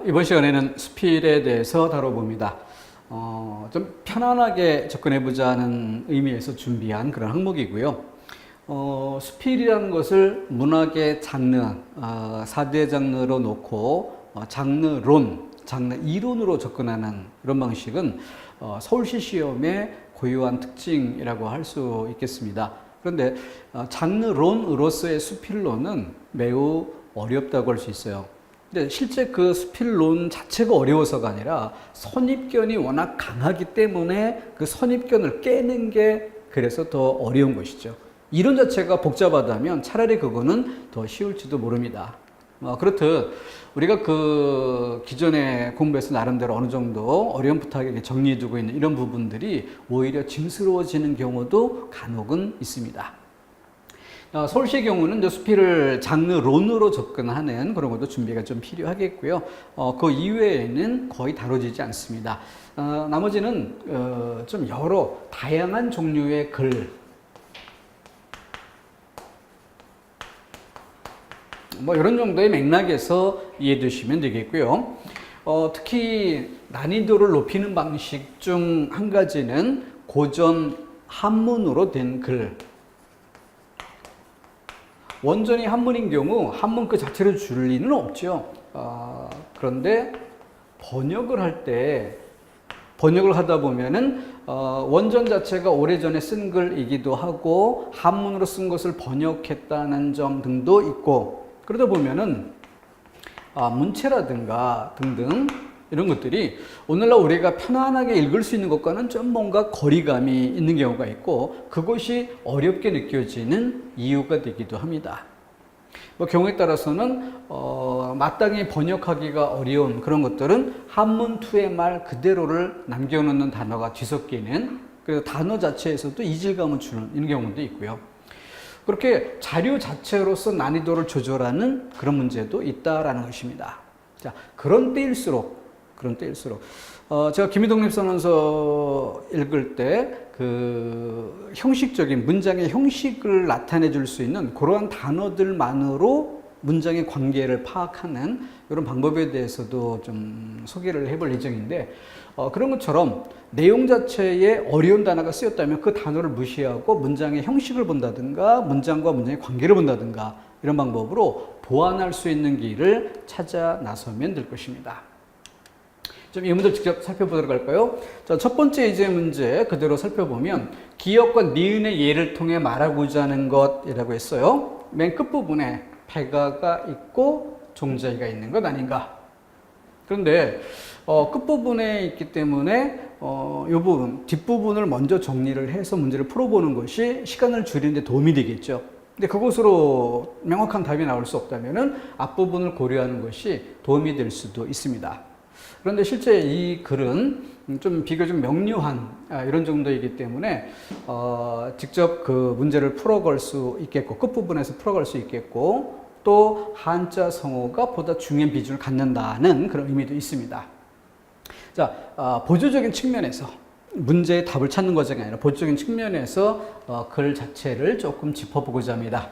이번 시간에는 수필에 대해서 다뤄봅니다. 좀 편안하게 접근해보자는 의미에서 준비한 그런 항목이고요. 수필이라는 것을 문학의 장르, 4대 장르로 놓고 장르론, 장르 이론으로 접근하는 이런 방식은 서울시 시험의 고유한 특징이라고 할 수 있겠습니다. 그런데 장르론으로서의 수필론은 매우 어렵다고 할 수 있어요. 근데 실제 그 수필론 자체가 어려워서가 아니라 선입견이 워낙 강하기 때문에 그 선입견을 깨는 게 그래서 더 어려운 것이죠. 이론 자체가 복잡하다면 차라리 그거는 더 쉬울지도 모릅니다. 그렇듯 우리가 그 기존에 공부해서 나름대로 어느 정도 어렴풋하게 정리해두고 있는 이런 부분들이 오히려 짐스러워지는 경우도 간혹은 있습니다. 서울시의 경우는 수필을 장르론으로 접근하는 그런 것도 준비가 좀 필요하겠고요. 그 이외에는 거의 다뤄지지 않습니다. 나머지는 좀 여러 다양한 종류의 글, 이런 정도의 맥락에서 이해해 주시면 되겠고요. 특히 난이도를 높이는 방식 중 한 가지는 고전 한문으로 된 글. 원전이 한문인 경우 한문 그 자체를 줄 리는 없죠. 그런데 번역을 하다 보면은 원전 자체가 오래전에 쓴 글이기도 하고 한문으로 쓴 것을 번역했다는 점 등도 있고, 그러다 보면은 문체라든가 등등 이런 것들이 오늘날 우리가 편안하게 읽을 수 있는 것과는 좀 뭔가 거리감이 있는 경우가 있고, 그것이 어렵게 느껴지는 이유가 되기도 합니다. 경우에 따라서는 마땅히 번역하기가 어려운 그런 것들은 한문투의 말 그대로를 남겨놓는 단어가 뒤섞이는, 그래서 단어 자체에서도 이질감을 주는 이런 경우도 있고요. 그렇게 자료 자체로서 난이도를 조절하는 그런 문제도 있다라는 것입니다. 자, 그런 때일수록 제가 김희동립 선언서 읽을 때 그 형식적인 문장의 형식을 나타내 줄 수 있는 그러한 단어들만으로 문장의 관계를 파악하는 이런 방법에 대해서도 좀 소개를 해볼 예정인데, 그런 것처럼 내용 자체에 어려운 단어가 쓰였다면 그 단어를 무시하고 문장의 형식을 본다든가 문장과 문장의 관계를 본다든가 이런 방법으로 보완할 수 있는 길을 찾아 나서면 될 것입니다. 좀 이 문제를 직접 살펴보도록 할까요? 자, 첫 번째 이제 문제 그대로 살펴보면 기역과 니은의 예를 통해 말하고자 하는 것이라고 했어요. 맨 끝부분에 배가가 있고 종자기가 있는 것 아닌가? 그런데 끝부분에 있기 때문에 이 부분, 뒷부분을 먼저 정리를 해서 문제를 풀어보는 것이 시간을 줄이는 데 도움이 되겠죠. 근데 그것으로 명확한 답이 나올 수 없다면은 앞부분을 고려하는 것이 도움이 될 수도 있습니다. 그런데 실제 이 글은 좀 비교적 명료한 이런 정도이기 때문에 직접 그 문제를 풀어갈 수 있겠고, 끝부분에서 풀어갈 수 있겠고, 또 한자 성어가 보다 중요한 비중을 갖는다는 그런 의미도 있습니다. 자, 보조적인 측면에서 문제의 답을 찾는 과정이 아니라 보조적인 측면에서 글 자체를 조금 짚어보고자 합니다.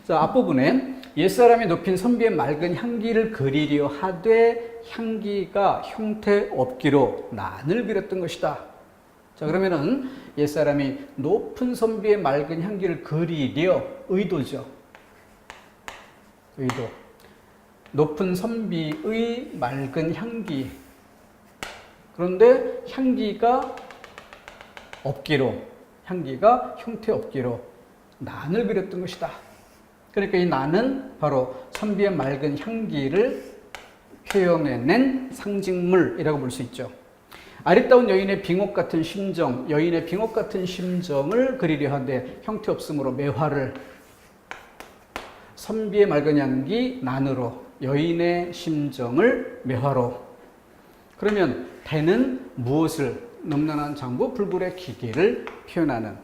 자, 앞부분에 옛사람이 높인 선비의 맑은 향기를 그리려 하되 향기가 형태 없기로 난을 그렸던 것이다. 자, 그러면은 옛사람이 높은 선비의 맑은 향기를 그리려, 의도죠. 의도. 높은 선비의 맑은 향기. 그런데 향기가 없기로, 향기가 형태 없기로 난을 그렸던 것이다. 그러니까 이 난은 바로 선비의 맑은 향기를 표현해낸 상징물이라고 볼 수 있죠. 아리따운 여인의 빙옥 같은 심정, 여인의 빙옥 같은 심정을 그리려 하되 형태 없으므로 매화를, 선비의 맑은 향기 난으로, 여인의 심정을 매화로. 그러면 대는 무엇을? 넘나난 장부 불굴의 기계를 표현하는.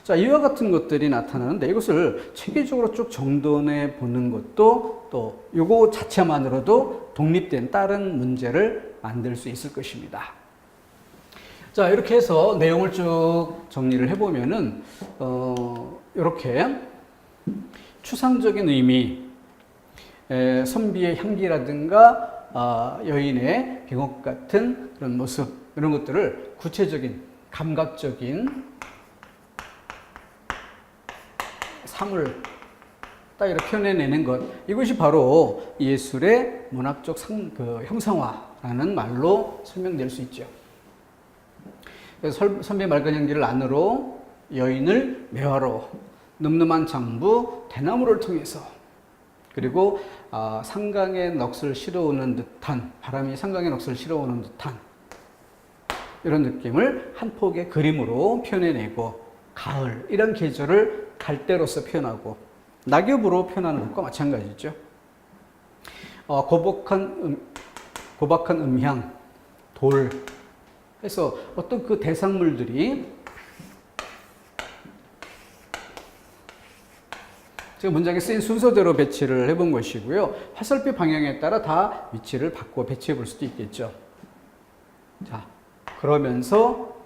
자, 이와 같은 것들이 나타나는데 이것을 체계적으로 쭉 정돈해 보는 것도 또 이거 자체만으로도 독립된 다른 문제를 만들 수 있을 것입니다. 자, 이렇게 해서 내용을 쭉 정리를 해보면은 이렇게 추상적인 의미, 선비의 향기라든가 여인의 빙옥 같은 그런 모습, 이런 것들을 구체적인 감각적인 사물 딱 이렇게 표현해내는 것, 이것이 바로 예술의 문학적 형상화라는 말로 설명될 수 있죠. 그래서 선비 맑은 향기를 안으로, 여인을 매화로, 늠름한 장부 대나무를 통해서, 그리고 상강의 넋을 실어오는 듯한, 바람이 상강의 넋을 실어오는 듯한 이런 느낌을 한 폭의 그림으로 표현해내고, 가을, 이런 계절을 갈대로서 표현하고, 낙엽으로 표현하는 것과 마찬가지죠. 고박한 음향, 돌 해서 어떤 그 대상물들이, 제가 문장에 쓰인 순서대로 배치를 해본 것이고요. 화살표 방향에 따라 다 위치를 바꿔 배치해 볼 수도 있겠죠. 자, 그러면서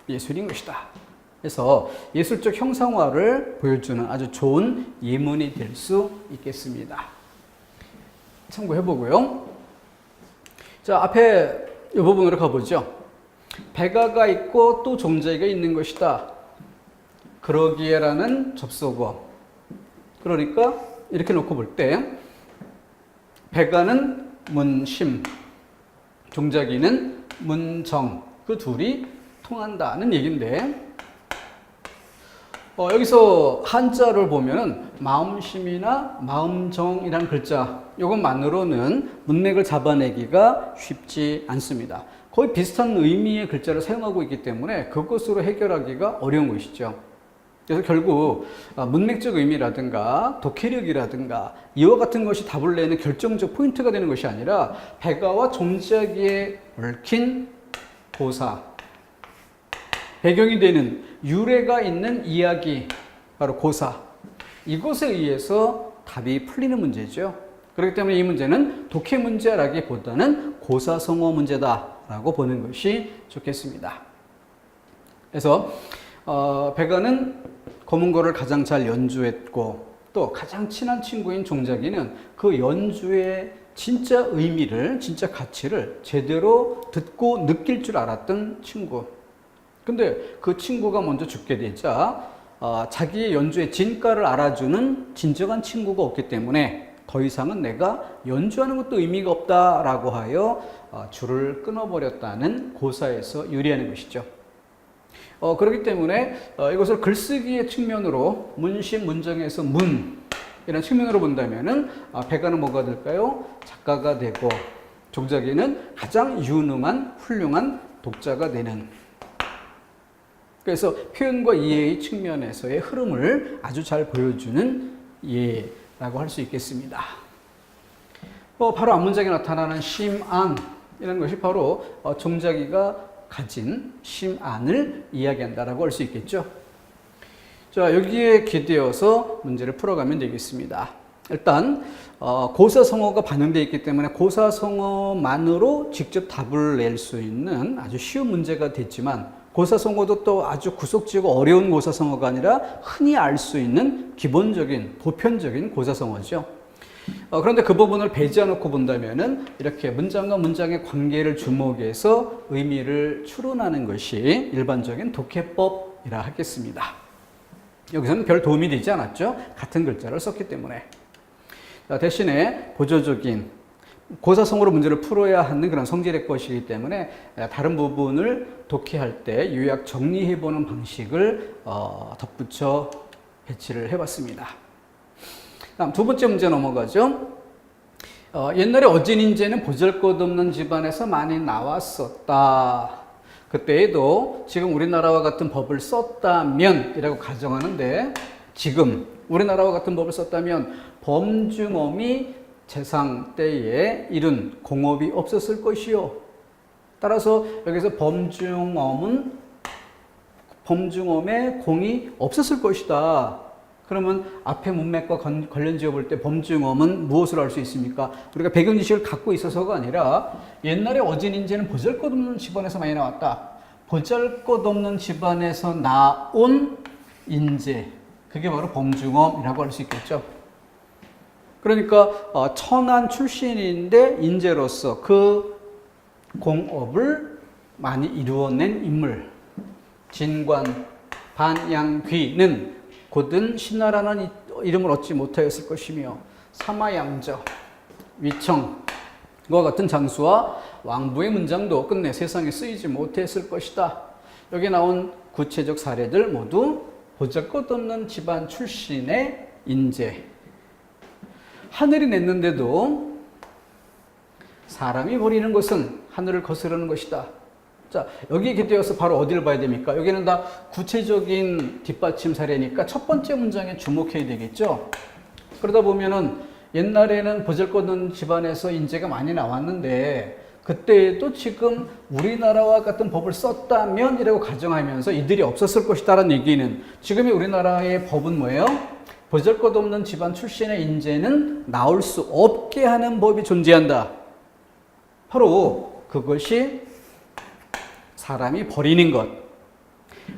예술인 것이다. 그래서 예술적 형상화를 보여주는 아주 좋은 예문이 될 수 있겠습니다. 참고해 보고요. 자, 앞에 이 부분으로 가보죠. 배가가 있고 또 종자가 있는 것이다. 그러기에라는 접속어. 그러니까 이렇게 놓고 볼 때 배가는 문심, 종자기는 문정, 그 둘이 통한다는 얘기인데, 여기서 한자를 보면은 마음심이나 마음정이라는 글자, 이것만으로는 문맥을 잡아내기가 쉽지 않습니다. 거의 비슷한 의미의 글자를 사용하고 있기 때문에 그것으로 해결하기가 어려운 것이죠. 그래서 결국 문맥적 의미라든가 독해력이라든가 이와 같은 것이 답을 내는 결정적 포인트가 되는 것이 아니라 배가와 종자기에 얽힌 고사, 배경이 되는 유래가 있는 이야기, 바로 고사, 이것에 의해서 답이 풀리는 문제죠. 그렇기 때문에 이 문제는 독해 문제라기보다는 고사성어 문제다라고 보는 것이 좋겠습니다. 그래서 배가는 검은고를 가장 잘 연주했고, 또 가장 친한 친구인 종자기는 그 연주의 진짜 의미를, 진짜 가치를 제대로 듣고 느낄 줄 알았던 친구. 근데 그 친구가 먼저 죽게 되자 자기의 연주의 진가를 알아주는 진정한 친구가 없기 때문에 더 이상은 내가 연주하는 것도 의미가 없다라고 하여 줄을 끊어버렸다는 고사에서 유래하는 것이죠. 그렇기 때문에 이것을 글쓰기의 측면으로, 문심, 문정에서 문, 이런 측면으로 본다면은 배가는 뭐가 될까요? 작가가 되고, 종자기는 가장 유능한 훌륭한 독자가 되는. 그래서 표현과 이해의 측면에서의 흐름을 아주 잘 보여주는 예라고 할 수 있겠습니다. 바로 앞문장에 나타나는 심안이라는 것이 바로 종자기가 가진 심안을 이야기한다라고 할 수 있겠죠. 자, 여기에 기대어서 문제를 풀어가면 되겠습니다. 일단 고사성어가 반영되어 있기 때문에 고사성어만으로 직접 답을 낼 수 있는 아주 쉬운 문제가 됐지만, 고사성어도 또 아주 구속지고 어려운 고사성어가 아니라 흔히 알 수 있는 기본적인, 보편적인 고사성어죠. 그런데 그 부분을 배제해놓고 본다면은 이렇게 문장과 문장의 관계를 주목해서 의미를 추론하는 것이 일반적인 독해법이라 하겠습니다. 여기서는 별 도움이 되지 않았죠. 같은 글자를 썼기 때문에. 대신에 보조적인 고사성어로 문제를 풀어야 하는 그런 성질의 것이기 때문에 다른 부분을 독해할 때 요약 정리해보는 방식을 덧붙여 배치를 해봤습니다. 다음 두 번째 문제 넘어가죠. 옛날에 어진인제는 보잘것없는 집안에서 많이 나왔었다. 그때에도 지금 우리나라와 같은 법을 썼다면 이라고 가정하는데, 지금 우리나라와 같은 법을 썼다면 범중엄이 재상 때에 이룬 공업이 없었을 것이요. 따라서 여기서 범중엄의 공이 없었을 것이다. 그러면 앞에 문맥과 관련 지어 볼 때 범중엄은 무엇을 알 수 있습니까? 우리가 배경지식을 갖고 있어서가 아니라 옛날에 어진인제는 보잘것없는 집안에서 많이 나왔다. 보잘것없는 집안에서 나온 인재, 그게 바로 범중엄이라고 할 수 있겠죠. 그러니까 천안 출신인데 인재로서 그 공업을 많이 이루어낸 인물. 진관, 반양귀는 곧은 신하라는 이름을 얻지 못하였을 것이며 사마양저, 위청과 같은 장수와 왕부의 문장도 끝내 세상에 쓰이지 못했을 것이다. 여기 나온 구체적 사례들 모두 보잘것없는 집안 출신의 인재. 하늘이 냈는데도 사람이 버리는 것은 하늘을 거스르는 것이다. 자, 여기에 곁들여서 바로 어디를 봐야 됩니까? 여기는 다 구체적인 뒷받침 사례니까 첫 번째 문장에 주목해야 되겠죠. 그러다 보면은 옛날에는 보잘것없는 집안에서 인재가 많이 나왔는데 그때도 지금 우리나라와 같은 법을 썼다면 이라고 가정하면서 이들이 없었을 것이다라는 얘기는 지금의 우리나라의 법은 뭐예요? 보잘것없는 집안 출신의 인재는 나올 수 없게 하는 법이 존재한다. 바로 그것이 사람이 버리는 것.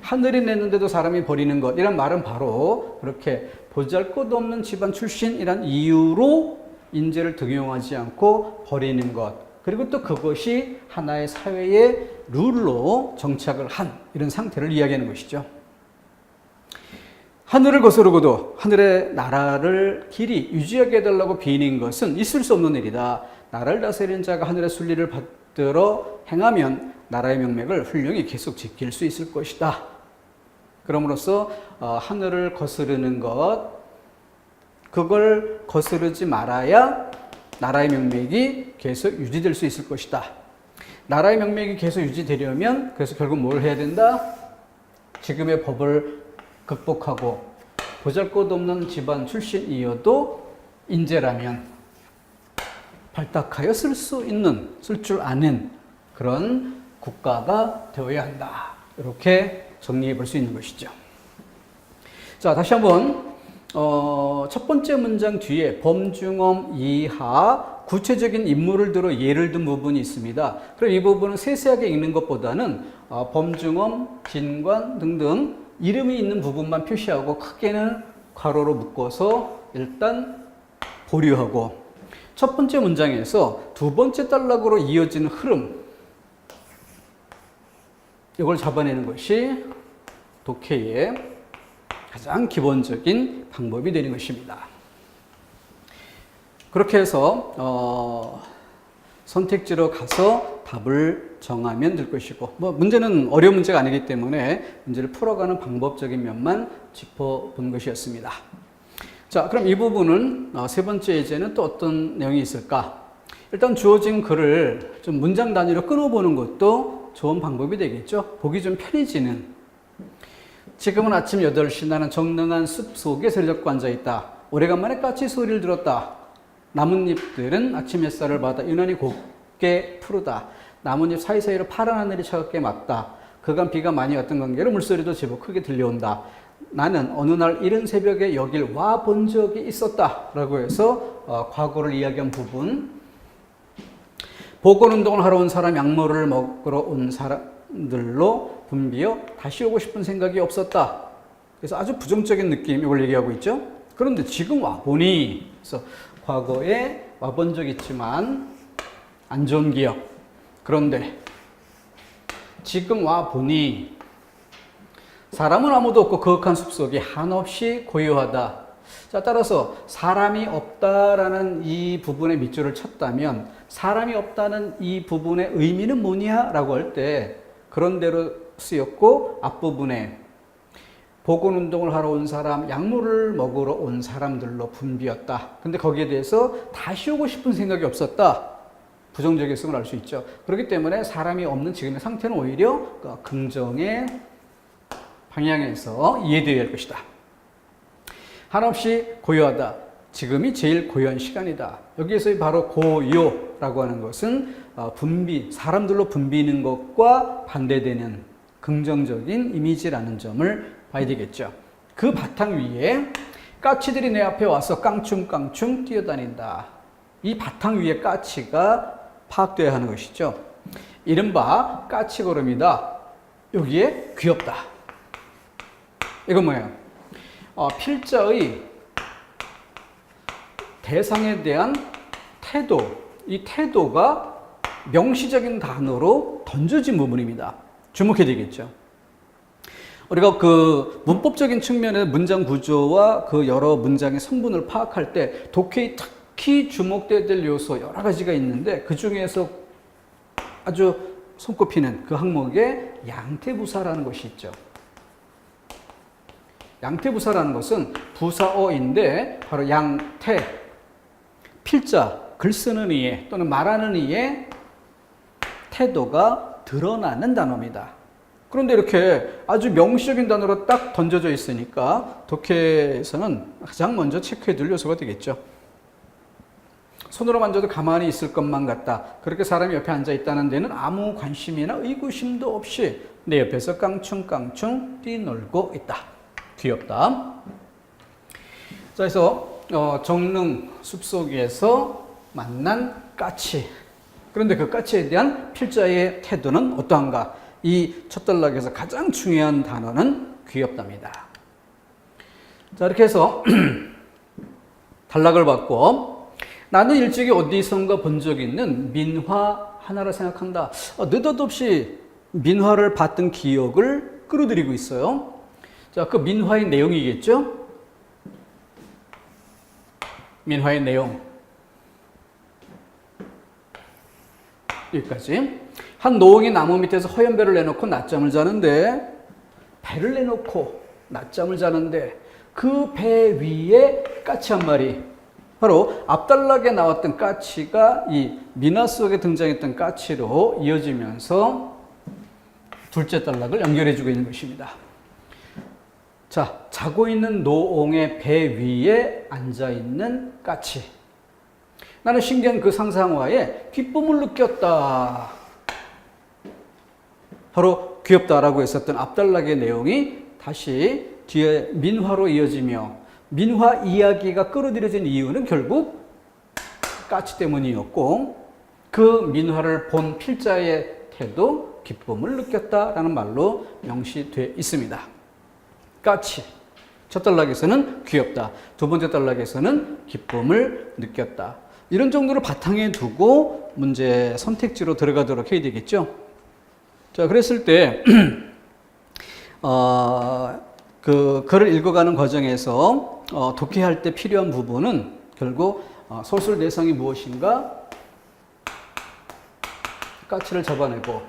하늘이 냈는데도 사람이 버리는 것. 이런 말은 바로 그렇게 보잘것없는 집안 출신이란 이유로 인재를 등용하지 않고 버리는 것. 그리고 또 그것이 하나의 사회의 룰로 정착을 한 이런 상태를 이야기하는 것이죠. 하늘을 거스르고도 하늘의 나라를 길이 유지하게 해달라고 비는 것은 있을 수 없는 일이다. 나라를 다스리는 자가 하늘의 순리를 받들어 행하면 나라의 명맥을 훌륭히 계속 지킬 수 있을 것이다. 그럼으로써 하늘을 거스르는 것, 그걸 거스르지 말아야 나라의 명맥이 계속 유지될 수 있을 것이다. 나라의 명맥이 계속 유지되려면 그래서 결국 뭘 해야 된다? 지금의 법을 극복하고 보잘것없는 집안 출신이어도 인재라면 발탁하여 쓸 줄 아는 그런 국가가 되어야 한다. 이렇게 정리해 볼 수 있는 것이죠. 자, 다시 한번 첫 번째 문장 뒤에 범중엄 이하 구체적인 인물을 들어 예를 든 부분이 있습니다. 그럼 이 부분은 세세하게 읽는 것보다는 범중엄, 진관 등등 이름이 있는 부분만 표시하고 크게는 괄호로 묶어서 일단 보류하고 첫 번째 문장에서 두 번째 단락으로 이어지는 흐름, 이걸 잡아내는 것이 독해의 가장 기본적인 방법이 되는 것입니다. 그렇게 해서 선택지로 가서 답을 정하면 될 것이고, 문제는 어려운 문제가 아니기 때문에 문제를 풀어가는 방법적인 면만 짚어본 것이었습니다. 자, 그럼 이 부분은 세 번째 예제는 또 어떤 내용이 있을까? 일단 주어진 글을 좀 문장 단위로 끊어보는 것도 좋은 방법이 되겠죠. 보기 좀 편해지는. 지금은 아침 8시 나는 정릉한 숲 속에 세력과 앉아있다. 오래간만에 까치 소리를 들었다. 나뭇잎들은 아침 햇살을 받아 유난히 곱게 푸르다. 나뭇잎 사이사이로 파란 하늘이 차갑게 맞다. 그간 비가 많이 왔던 관계로 물소리도 제법 크게 들려온다. 나는 어느 날 이른 새벽에 여길 와 본 적이 있었다. 라고 해서 과거를 이야기한 부분. 보건운동을 하러 온 사람, 약물을 먹으러 온 사람들로 붐비어 다시 오고 싶은 생각이 없었다. 그래서 아주 부정적인 느낌, 이걸 얘기하고 있죠. 그런데 지금 와보니, 그래서 과거에 와본 적 있지만 안 좋은 기억. 그런데 지금 와보니 사람은 아무도 없고 거룩한 숲속이 한없이 고요하다. 자, 따라서 사람이 없다라는 이 부분에 밑줄을 쳤다면 사람이 없다는 이 부분의 의미는 뭐냐? 라고 할 때 그런 대로 쓰였고 앞부분에 보건운동을 하러 온 사람, 약물을 먹으러 온 사람들로 붐비었다. 근데 거기에 대해서 다시 오고 싶은 생각이 없었다. 부정적인 성을 알 수 있죠. 그렇기 때문에 사람이 없는 지금의 상태는 오히려 긍정의 방향에서 이해되어야 할 것이다. 한없이 고요하다. 지금이 제일 고요한 시간이다. 여기에서 바로 고요라고 하는 것은 붐비, 사람들로 붐비는 것과 반대되는 긍정적인 이미지라는 점을 봐야 되겠죠. 그 바탕 위에 까치들이 내 앞에 와서 깡충깡충 뛰어다닌다. 이 바탕 위에 까치가 파악되어야 하는 것이죠. 이른바 까치걸음이다. 여기에 귀엽다. 이건 뭐예요? 필자의 대상에 대한 태도, 이 태도가 명시적인 단어로 던져진 부분입니다. 주목해야 되겠죠. 우리가 그 문법적인 측면의 문장 구조와 그 여러 문장의 성분을 파악할 때 독해의 특히 주목돼야 될 요소 여러 가지가 있는데 그 중에서 아주 손꼽히는 그 항목에 양태부사라는 것이 있죠. 양태부사라는 것은 부사어인데 바로 양태, 필자, 글 쓰는 이의 또는 말하는 이의 태도가 드러나는 단어입니다. 그런데 이렇게 아주 명시적인 단어로 딱 던져져 있으니까 독해에서는 가장 먼저 체크해 둘 요소가 되겠죠. 손으로 만져도 가만히 있을 것만 같다. 그렇게 사람이 옆에 앉아 있다는 데는 아무 관심이나 의구심도 없이 내 옆에서 깡충깡충 뛰놀고 있다. 귀엽다. 자, 그래서 정릉 숲속에서 만난 까치. 그런데 그 까치에 대한 필자의 태도는 어떠한가? 이 첫 단락에서 가장 중요한 단어는 귀엽답니다. 자, 이렇게 해서 단락을 받고 나는 일찍이 어디선가 본 적 있는 민화 하나를 생각한다. 느닷없이 민화를 봤던 기억을 끌어들이고 있어요. 자, 그 민화의 내용이겠죠? 민화의 내용. 여기까지. 한 노홍이 나무 밑에서 허연 배를 내놓고 낮잠을 자는데, 배를 내놓고 낮잠을 자는데 그 배 위에 까치 한 마리, 바로 앞단락에 나왔던 까치가 이 민화 속에 등장했던 까치로 이어지면서 둘째 단락을 연결해주고 있는 것입니다. 자, 자고 있는 노홍의 배 위에 앉아있는 까치. 나는 신기한 그 상상화에 기쁨을 느꼈다. 바로 귀엽다라고 했었던 앞단락의 내용이 다시 뒤에 민화로 이어지며 민화 이야기가 끌어들여진 이유는 결국 까치 때문이었고 그 민화를 본 필자의 태도 기쁨을 느꼈다라는 말로 명시되어 있습니다. 까치. 첫 단락에서는 귀엽다. 두 번째 단락에서는 기쁨을 느꼈다. 이런 정도를 바탕에 두고 문제 선택지로 들어가도록 해야 되겠죠. 자, 그랬을 때 그 글을 읽어가는 과정에서 독해할 때 필요한 부분은 결국 소설 대상이 무엇인가? 까치를 잡아내고.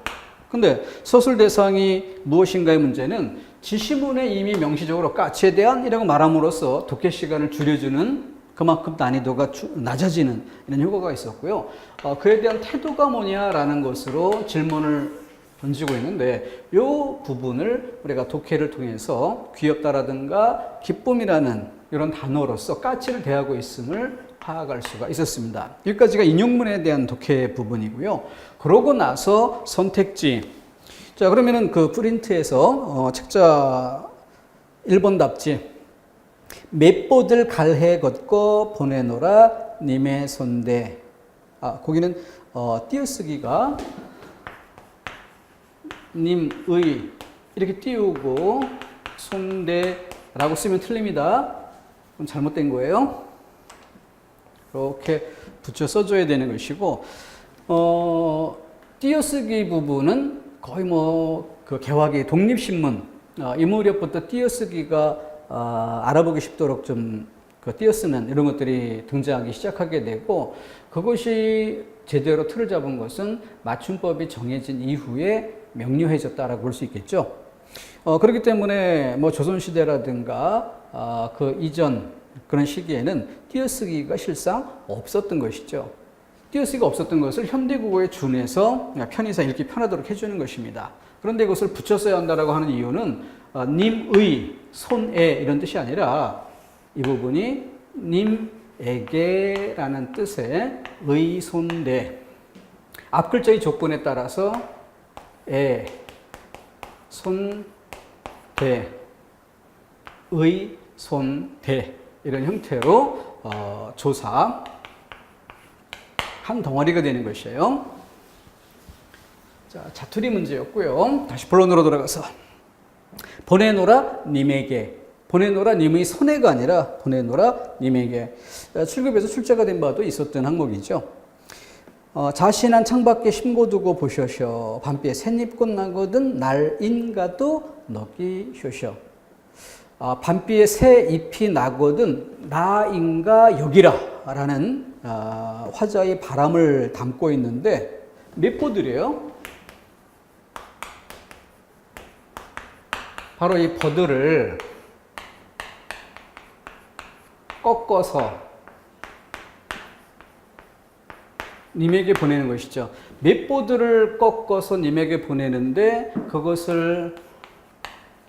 근데 소설 대상이 무엇인가의 문제는 지시문에 이미 명시적으로 까치에 대한 이라고 말함으로써 독해 시간을 줄여주는 그만큼 난이도가 낮아지는 이런 효과가 있었고요. 그에 대한 태도가 뭐냐라는 것으로 질문을 던지고 있는데 이 부분을 우리가 독해를 통해서 귀엽다라든가 기쁨이라는 이런 단어로서 까치를 대하고 있음을 파악할 수가 있었습니다. 여기까지가 인용문에 대한 독해 부분이고요. 그러고 나서 선택지. 자, 그러면은 그 프린트에서 책자 1번 답지. 맷보들 갈해 걷고 보내노라 님의 손대. 거기는 띄어쓰기가 님의 이렇게 띄우고 손대라고 쓰면 틀립니다. 그럼 잘못된 거예요. 이렇게 붙여 써줘야 되는 것이고 띄어쓰기 부분은 거의 그 개화기 독립신문 이 무렵부터 띄어쓰기가 알아보기 쉽도록 좀 그 띄어쓰는 이런 것들이 등장하기 시작하게 되고 그것이 제대로 틀을 잡은 것은 맞춤법이 정해진 이후에 명료해졌다라고 볼 수 있겠죠. 그렇기 때문에 뭐 조선시대라든가 그 이전 그런 시기에는 띄어쓰기가 실상 없었던 것이죠. 띄어쓰기가 없었던 것을 현대국어에 준해서 편의상 읽기 편하도록 해주는 것입니다. 그런데 이것을 붙여 써야 한다고 하는 이유는 님의, 손에 이런 뜻이 아니라 이 부분이 님에게라는 뜻의 의, 손대 앞글자의 조건에 따라서 에, 손, 대, 의, 손, 대 이런 형태로 조사 한 덩어리가 되는 것이에요. 자, 자투리 문제였고요. 다시 본론으로 돌아가서 보내노라 님에게 보내노라 님의 손해가 아니라 보내노라 님에게. 출급에서 출제가 된 바도 있었던 항목이죠. 자신한 창밖에 심고 두고 보셔셔. 밤비에 샌잎꽃 나거든 날인가도 너기셔셔. 밤비에 새 잎이 나거든 나인가 여기라 라는 화자의 바람을 담고 있는데 몇 보들이에요? 바로 이 버들을 꺾어서 님에게 보내는 것이죠. 몇 꺾어서 님에게 보내는데 그것을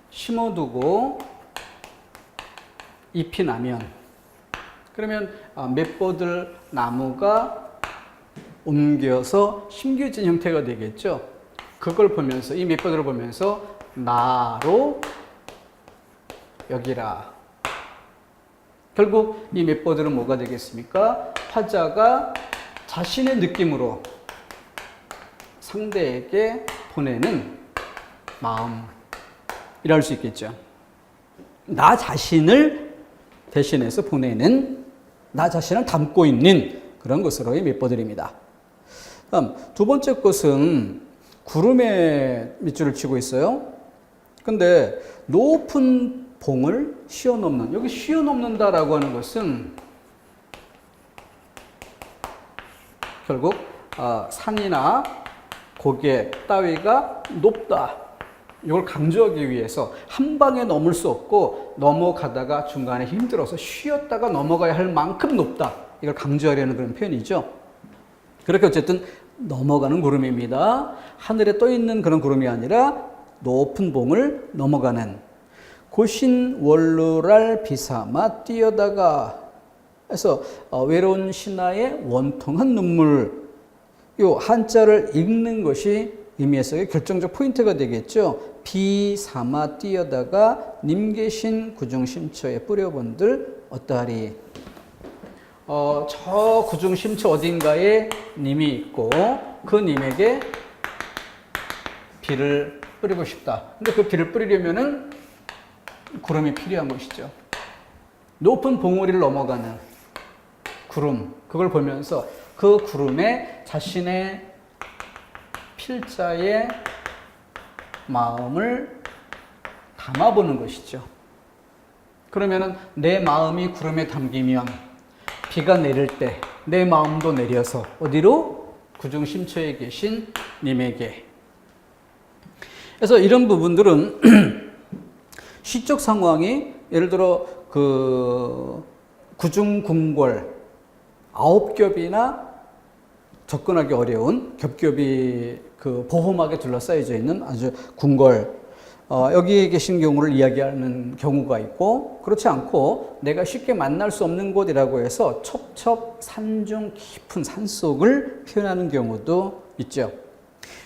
심어두고 잎이 나면 그러면 몇 나무가 옮겨서 심겨진 형태가 되겠죠. 그걸 보면서 이 몇 보면서 나로 여기라. 결국 이 몇 뭐가 되겠습니까? 화자가 자신의 느낌으로 상대에게 보내는 마음이라 할 수 있겠죠. 나 자신을 대신해서 보내는, 나 자신을 담고 있는 그런 것으로의 몇 다음 두 번째 것은 구름에 밑줄을 치고 있어요. 근데 높은 봉을 씌워놓는, 여기 씌워놓는다라고 하는 것은 결국 산이나 고개 따위가 높다. 이걸 강조하기 위해서 한 방에 넘을 수 없고 넘어가다가 중간에 힘들어서 쉬었다가 넘어가야 할 만큼 높다. 이걸 강조하려는 그런 표현이죠. 그렇게 어쨌든 넘어가는 구름입니다. 하늘에 떠 있는 그런 구름이 아니라 높은 봉을 넘어가는 고신 원루랄 비삼아 뛰어다가 해서 외로운 신하의 원통한 눈물, 요 한자를 읽는 것이 의미에서의 결정적 포인트가 되겠죠. 비삼아 뛰어다가 님 계신 구중심처에 뿌려본들 어떠하리. 저 구중심처 어딘가에 님이 있고 그 님에게 비를 뿌리고 싶다. 근데 그 비를 뿌리려면은 구름이 필요한 것이죠. 높은 봉우리를 넘어가는 구름, 그걸 보면서 그 구름에 자신의 필자의 마음을 담아보는 것이죠. 그러면은 내 마음이 구름에 담기면 비가 내릴 때 내 마음도 내려서 어디로? 구중심처에 계신 님에게. 그래서 이런 부분들은 시적 상황이 예를 들어 그 구중궁궐 9겹이나 접근하기 어려운 겹겹이 그 보호막에 둘러싸여져 있는 아주 궁궐, 여기에 계신 경우를 이야기하는 경우가 있고, 그렇지 않고 내가 쉽게 만날 수 없는 곳이라고 해서 첩첩 산중 깊은 산속을 표현하는 경우도 있죠.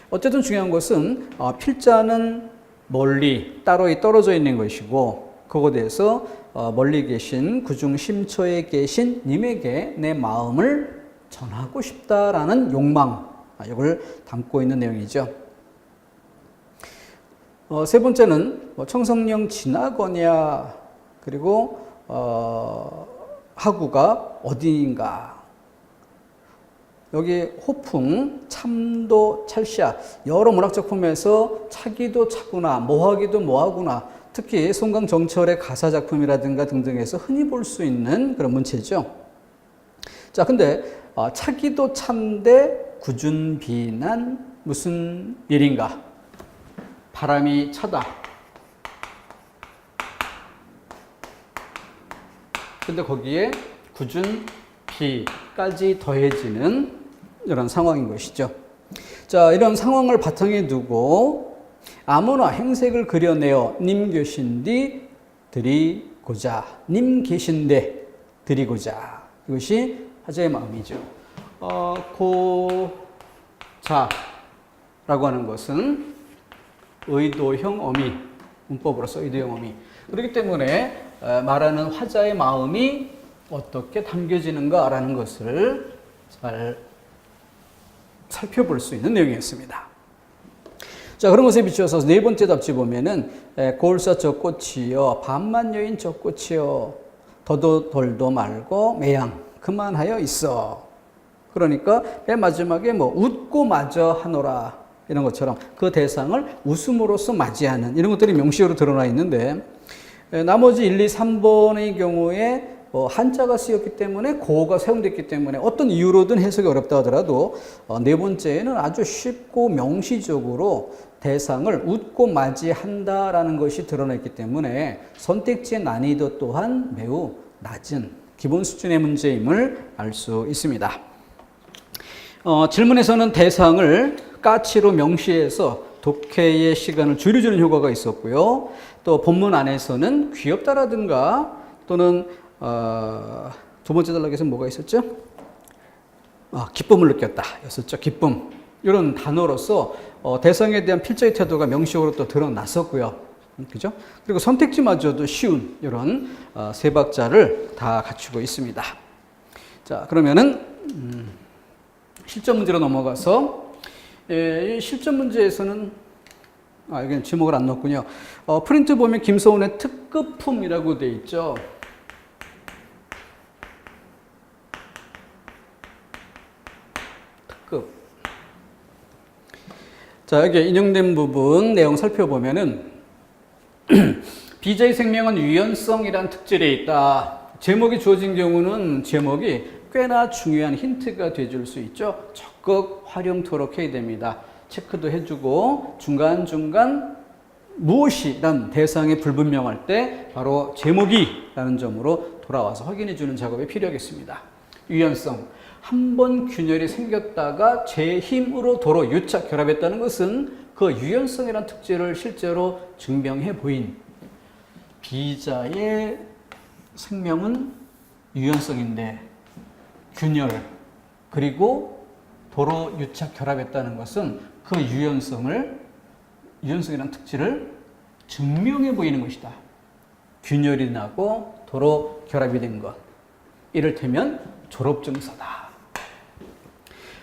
어쨌든 중요한 것은 필자는 멀리 따로 떨어져 있는 것이고, 그곳에서 멀리 계신 구중심처에 계신 님에게 내 마음을 전하고 싶다라는 욕망, 이걸 담고 있는 내용이죠. 세 번째는 청성령 지나거냐, 그리고 하구가 어디인가. 여기 호풍, 참도, 찰샤, 여러 문학작품에서 차기도 차구나, 뭐하기도 뭐하구나, 특히 송강정철의 가사작품이라든가 등등에서 흔히 볼 수 있는 그런 문체죠. 자, 근데 차기도 찬데 구준비난 무슨 일인가? 바람이 차다. 근데 거기에 구준비까지 더해지는 이런 상황인 것이죠. 자, 이런 상황을 바탕에 두고 아무나 행색을 그려내어 님 계신디 드리고자, 님 계신데 드리고자, 이것이 화자의 마음이죠. 고자라고 하는 것은 의도형 어미, 문법으로서 의도형 어미. 그렇기 때문에 말하는 화자의 마음이 어떻게 담겨지는가라는 것을 잘 살펴볼 수 있는 내용이었습니다. 자, 그런 것에 비추어서 네 번째 답지 보면은 골사 저 꽃이여 반만 여인 저 꽃이여 더도 덜도 말고 매양 그만하여 있어. 그러니까 맨 마지막에 뭐 웃고 마저 하노라 이런 것처럼 그 대상을 웃음으로써 맞이하는 이런 것들이 명시어로 드러나 있는데 나머지 1, 2, 3번의 경우에 한자가 쓰였기 때문에 고어가 사용됐기 때문에 어떤 이유로든 해석이 어렵다 하더라도 네 번째에는 아주 쉽고 명시적으로 대상을 웃고 맞이한다라는 것이 드러났기 때문에 선택지의 난이도 또한 매우 낮은 기본 수준의 문제임을 알 수 있습니다. 질문에서는 대상을 까치로 명시해서 독해의 시간을 줄여주는 효과가 있었고요. 또 본문 안에서는 귀엽다라든가 또는 두 번째 단락에서 뭐가 있었죠? 기쁨을 느꼈다 였었죠. 기쁨. 이런 단어로서 대상에 대한 필자의 태도가 명시적으로 또 드러났었고요. 그죠? 그리고 선택지마저도 쉬운 이런 세 박자를 다 갖추고 있습니다. 자, 그러면은 실전 문제로 넘어가서 이 실전 문제에서는 여기는 제목을 안 넣었군요. 프린트 보면 김서훈의 특급품이라고 돼 있죠. 특급. 자, 여기 인용된 부분 내용 살펴보면은 비자의 생명은 유연성이란 특질에 있다. 제목이 주어진 경우는 제목이 꽤나 중요한 힌트가 되줄 수 있죠. 적극 활용토록 해야 됩니다. 체크도 해주고 중간중간 무엇이 란 대상이 불분명할 때 바로 제목이 라는 점으로 돌아와서 확인해주는 작업이 필요하겠습니다. 유연성. 한 번 균열이 생겼다가 제 힘으로 도로 유착 결합했다는 것은 그 유연성이라는 특질을 실제로 증명해 보인 비자의 생명은 유연성인데 균열 그리고 도로 유착 결합했다는 것은 그 유연성이라는 특질을 증명해 보이는 것이다. 균열이 나고 도로 결합이 된 것. 이를테면 졸업증서다.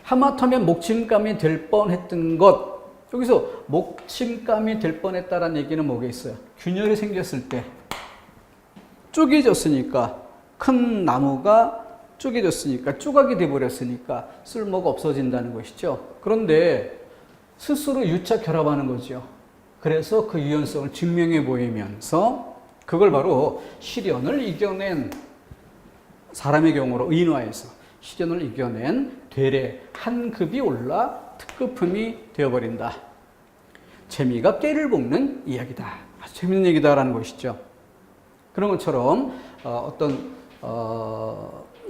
하마터면 목침감이 될 뻔했던 것. 여기서 목침감이 될 뻔했다는 얘기는 뭐겠어요? 균열이 생겼을 때 쪼개졌으니까 큰 나무가 쪼개졌으니까 조각이 돼버렸으니까 쓸모가 없어진다는 것이죠. 그런데 스스로 유착 결합하는 거죠. 그래서 그 유연성을 증명해 보이면서 그걸 바로 시련을 이겨낸 사람의 경우로 의인화해서 시련을 이겨낸 되레 한 급이 올라 특급품이 되어버린다. 재미가 깨를 볶는 이야기다. 아주 재밌는 얘기다라는 것이죠. 그런 것처럼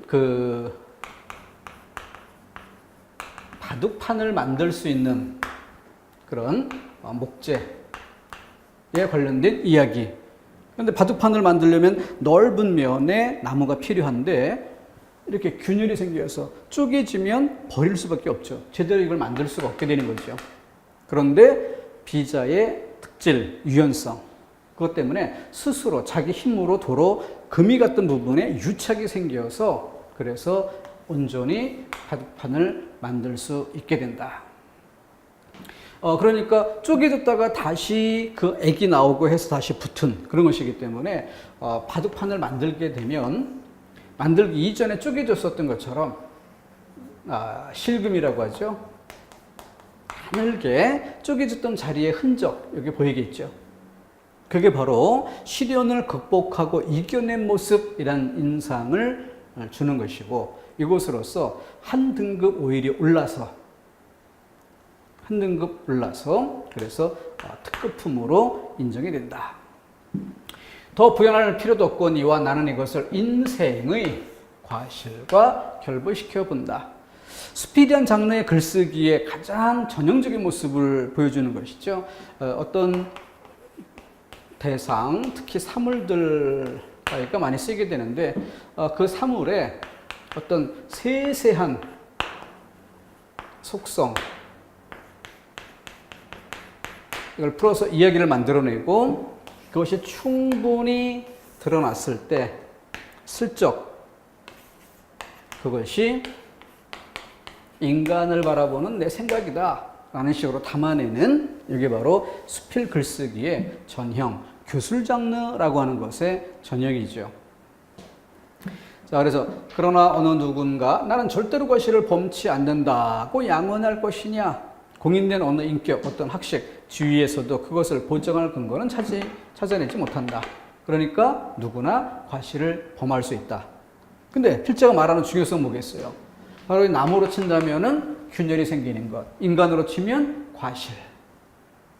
그 바둑판을 만들 수 있는 그런 목재에 관련된 이야기. 그런데 바둑판을 만들려면 넓은 면에 나무가 필요한데 이렇게 균열이 생겨서 쪼개지면 버릴 수밖에 없죠. 제대로 이걸 만들 수가 없게 되는 거죠. 그런데 비자의 특질, 유연성 그것 때문에 스스로 자기 힘으로 도로 금이 같은 부분에 유착이 생겨서 그래서 온전히 바둑판을 만들 수 있게 된다. 그러니까 쪼개졌다가 다시 그 액이 나오고 해서 다시 붙은 그런 것이기 때문에 바둑판을 만들게 되면 만들기 이전에 쪼개졌었던 것처럼 실금이라고 하죠. 가늘게 쪼개졌던 자리의 흔적 여기 보이겠죠. 그게 바로 시련을 극복하고 이겨낸 모습이란 인상을 주는 것이고 이것으로서 한 등급 오히려 올라서 그래서 특급품으로 인정이 된다. 더 부연할 필요도 없거니와 나는 이것을 인생의 과실과 결부시켜 본다. 스피디한 장르의 글쓰기의 가장 전형적인 모습을 보여주는 것이죠. 어떤 대상, 특히 사물들가 많이 쓰게 되는데 그 사물에 어떤 세세한 속성 이걸 풀어서 이야기를 만들어내고 그것이 충분히 드러났을 때 슬쩍 그것이 인간을 바라보는 내 생각이다 라는 식으로 담아내는 이게 바로 수필 글쓰기의 전형, 교술 장르라고 하는 것의 전형이죠. 자, 그래서 그러나 어느 누군가 나는 절대로 과시를 범치 않는다고 양언할 것이냐, 공인된 어느 인격, 어떤 학식, 지위에서도 그것을 보장할 근거는 찾아내지 못한다. 그러니까 누구나 과시를 범할 수 있다. 근데 필자가 말하는 중요성은 뭐겠어요? 바로 이 나무로 친다면은 균열이 생기는 것, 인간으로 치면 과실.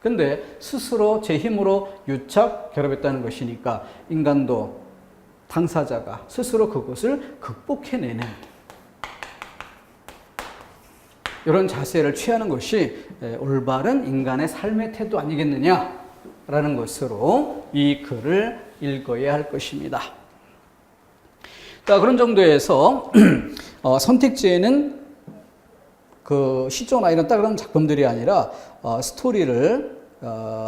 근데 스스로 제 힘으로 유착, 결합했다는 것이니까 인간도 당사자가 스스로 그것을 극복해내는 이런 자세를 취하는 것이 올바른 인간의 삶의 태도 아니겠느냐라는 것으로 이 글을 읽어야 할 것입니다. 자, 그런 정도에서 선택지에는 그 시조나 이런 다른 작품들이 아니라 스토리를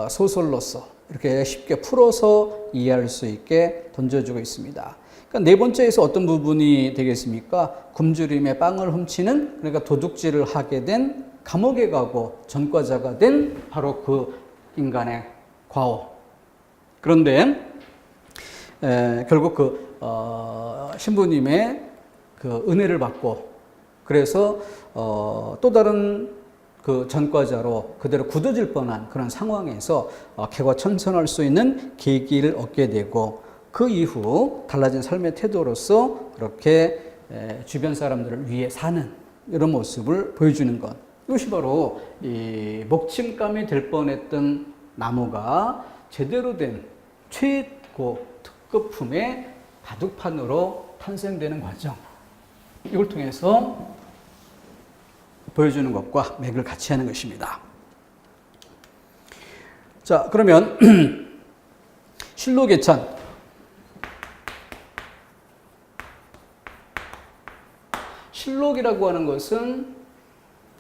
소설로서 이렇게 쉽게 풀어서 이해할 수 있게 던져주고 있습니다. 그러니까 네 번째에서 어떤 부분이 되겠습니까? 굶주림에 빵을 훔치는, 그러니까 도둑질을 하게 된, 감옥에 가고 전과자가 된 바로 그 인간의 과오. 그런데 결국 그 신부님의 그 은혜를 받고 그래서 또 다른 그 전과자로 그대로 굳어질 뻔한 그런 상황에서 개과천선할 수 있는 계기를 얻게 되고 그 이후 달라진 삶의 태도로서 그렇게 주변 사람들을 위해 사는 이런 모습을 보여주는 것. 이것이 바로 이 목침감이 될 뻔했던 나무가 제대로 된 최고 특급품의 바둑판으로 탄생되는 과정. 이걸 통해서 보여주는 것과 맥을 같이 하는 것입니다. 자, 그러면 실록예찬. 실록이라고 하는 것은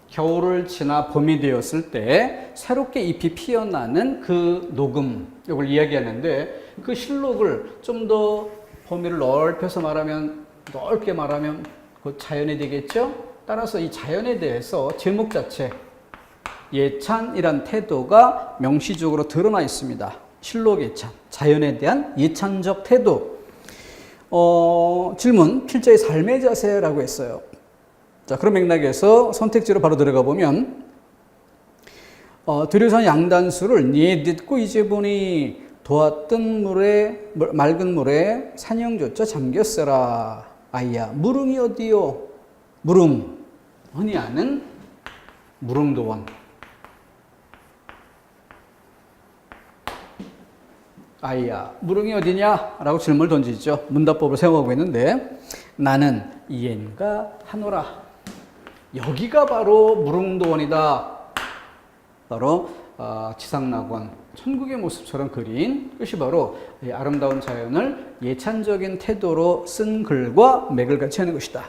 겨울을 지나 봄이 되었을 때 새롭게 잎이 피어나는 그 녹음, 이걸 이야기하는데 그 실록을 좀 더 범위를 넓혀서 말하면, 넓게 말하면 그 자연이 되겠죠? 따라서 이 자연에 대해서 제목 자체, 예찬이란 태도가 명시적으로 드러나 있습니다. 실록예찬, 자연에 대한 예찬적 태도. 질문, 필자의 삶의 자세라고 했어요. 자, 그런 맥락에서 선택지로 바로 들어가 보면 들여산 양단수를 네 듣고 이제 보니 도왔던 물에, 맑은 물에 산영조차 잠겼어라. 아이야, 무릉이 어디요? 무릉, 흔히 아는 무릉도원. 아이야, 무릉이 어디냐? 라고 질문을 던지죠. 문답법을 사용하고 있는데 나는 이엔가 하노라. 여기가 바로 무릉도원이다. 바로 지상낙원, 천국의 모습처럼 그린 것이 바로 아름다운 자연을 예찬적인 태도로 쓴 글과 맥을 같이 하는 것이다.